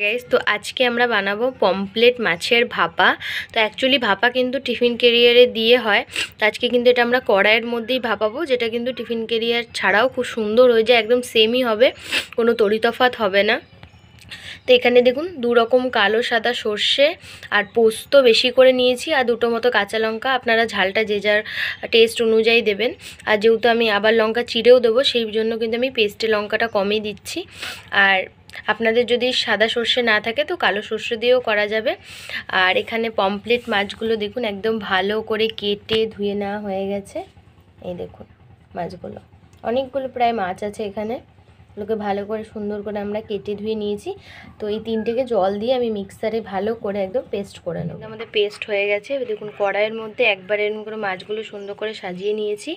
Guys, তো আজকে আমরা বানাবো পমফ্রেট মাছের ভাপা। তো অ্যাকচুয়ালি ভাপা কিন্তু টিফিন ক্যারিয়ারে দিয়ে হয়, তো আজকে কিন্তু এটা আমরা কড়াইয়ের মধ্যেই ভাপাবো, যেটা কিন্তু টিফিন ক্যারিয়ার ছাড়াও খুব সুন্দর হয়ে যায়, একদম সেমই হবে, কোনো তরিতফাত হবে না। তো এখানে দেখুন 2 রকম কালো সাদা সর্ষে আর পোস্ত বেশি করে নিয়েছি, আর 2টো মতো কাঁচা লঙ্কা। আপনারা ঝালটা যে যার টেস্ট অনুযায়ী দেবেন, আর যেহেতু আমি আবার লঙ্কা চিড়েও দেবো, সেই জন্য কিন্তু আমি পেস্টে লঙ্কাটা কমই দিচ্ছি। আর আপনাদের যদি সাদা সর্ষে না থাকে তো কালো সর্ষে দিয়েও করা যাবে। আর এখানে পমফ্রেট মাছগুলো দেখুন একদম ভালো করে কেটে ধুয়ে নেওয়া হয়ে গেছে। এই দেখুন মাছগুলো, অনেকগুলো প্রায় মাছ আছে এখানে, ওগুলোকে ভালো করে সুন্দর করে আমরা কেটে ধুয়ে নিয়েছি। তো এই 3টেকে জল দিয়ে আমি মিক্সারে ভালো করে একদম পেস্ট করে নেব। আমাদের পেস্ট হয়ে গেছে। দেখুন কড়াইয়ের মধ্যে একবারে এরকম করে মাছগুলো সুন্দর করে সাজিয়ে নিয়েছি,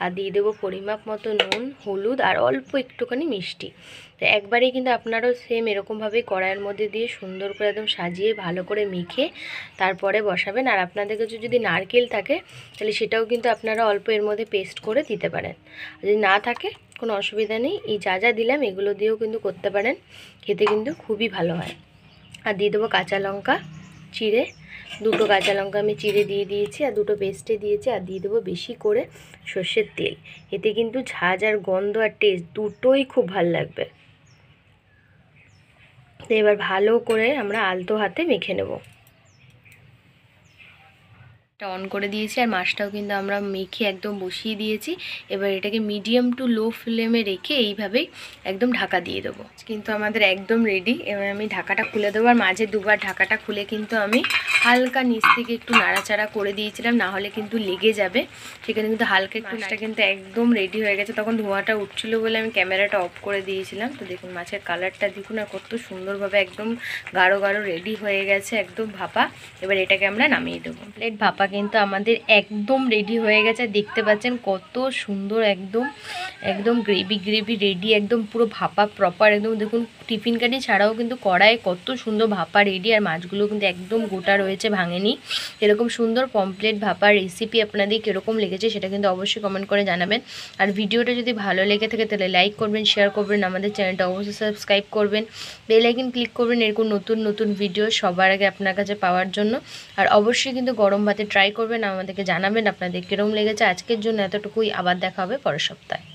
আর দিয়ে দেবো পরিমাপ মতো নুন, হলুদ আর অল্প একটুখানি মিষ্টি। তো একবারেই কিন্তু আপনারাও সেম এরকমভাবেই কড়াইয়ের মধ্যে দিয়ে সুন্দর করে একদম সাজিয়ে ভালো করে মেখে তারপরে বসাবেন। আর আপনাদের কাছে যদি নারকেল থাকে তাহলে সেটাও কিন্তু আপনারা অল্প এর মধ্যে পেস্ট করে দিতে পারেন, যদি না থাকে কোনো অসুবিধা নেই। এই যা যা দিলাম এগুলো দিয়েও কিন্তু করতে পারেন, খেতে কিন্তু খুবই ভালো হয়। আর দিয়ে দেবো কাঁচা লঙ্কা চিড়ে, 2টো কাঁচা লঙ্কা আমি চিড়ে দিয়ে দিয়েছি, আর 2টো পেস্টে দিয়েছি। আর দিয়ে দেবো বেশি করে সর্ষের তেল, এতে কিন্তু ঝাঁঝ আর গন্ধ আর টেস্ট দুটোই খুব ভালো লাগবে। তো এবার ভালো করে আমরা আলতো হাতে মেখে নেব। অন করে দিয়েছি, আর মাছটাও কিন্তু আমরা মেখে একদম বসিয়ে দিয়েছি। এবার এটাকে মিডিয়াম টু লো ফ্লেমে রেখে এইভাবেই একদম ঢাকা দিয়ে দেবো। কিন্তু আমাদের একদম রেডি। এবার আমি ঢাকাটা খুলে দেবো, আর মাঝে 2বার ঢাকাটা খুলে কিন্তু আমি হালকা নিচ থেকে একটু নাড়াচাড়া করে দিয়েছিলাম, না হলে কিন্তু লেগে যাবে। সেখানে কিন্তু হালকা একটু মাছটা কিন্তু একদম রেডি হয়ে গেছে। তখন ধোঁয়াটা উঠছিল বলে আমি ক্যামেরাটা অফ করে দিয়েছিলাম। তো দেখুন মাছের কালারটা দেখুন, আর কত সুন্দরভাবে একদম গাঢ় গাঢ় রেডি হয়ে গেছে একদম ভাপা। এবার এটাকে আমরা নামিয়ে দেবো। প্লেট ভাপা কিন্তু আমাদের একদম রেডি হয়ে গেছে। দেখতে পাচ্ছেন কত সুন্দর, একদম একদম গ্রেভি গ্রেভি রেডি, একদম পুরো ভাপা প্রপার একদম। দেখুন টিফিন কারি ছাড়াও কিন্তু কড়াই কত সুন্দর ভাপা রেডি, আর মাছগুলো কিন্তু একদম গোটা রয়েছে, ভাঙেনি। এরকম সুন্দর পমফ্রেট ভাপার রেসিপি আপনাদের কীরকম লেগেছে সেটা কিন্তু অবশ্যই কমেন্ট করে জানাবেন। আর ভিডিওটা যদি ভালো লেগে থাকে তাহলে লাইক করবেন, শেয়ার করবেন, আমাদের চ্যানেলটা অবশ্যই সাবস্ক্রাইব করবেন, বেল আইকন ক্লিক করবেন এরকম নতুন নতুন ভিডিও সবার আগে আপনার কাছে পাওয়ার জন্য। আর অবশ্যই কিন্তু গরম ভাতে ট্রাই করবেন, আমাদেরকে জানাবেন আপনাদের কীরকম লেগেছে। আজকের জন্য এতটুকুই, আবার দেখা হবে পরের সপ্তাহে।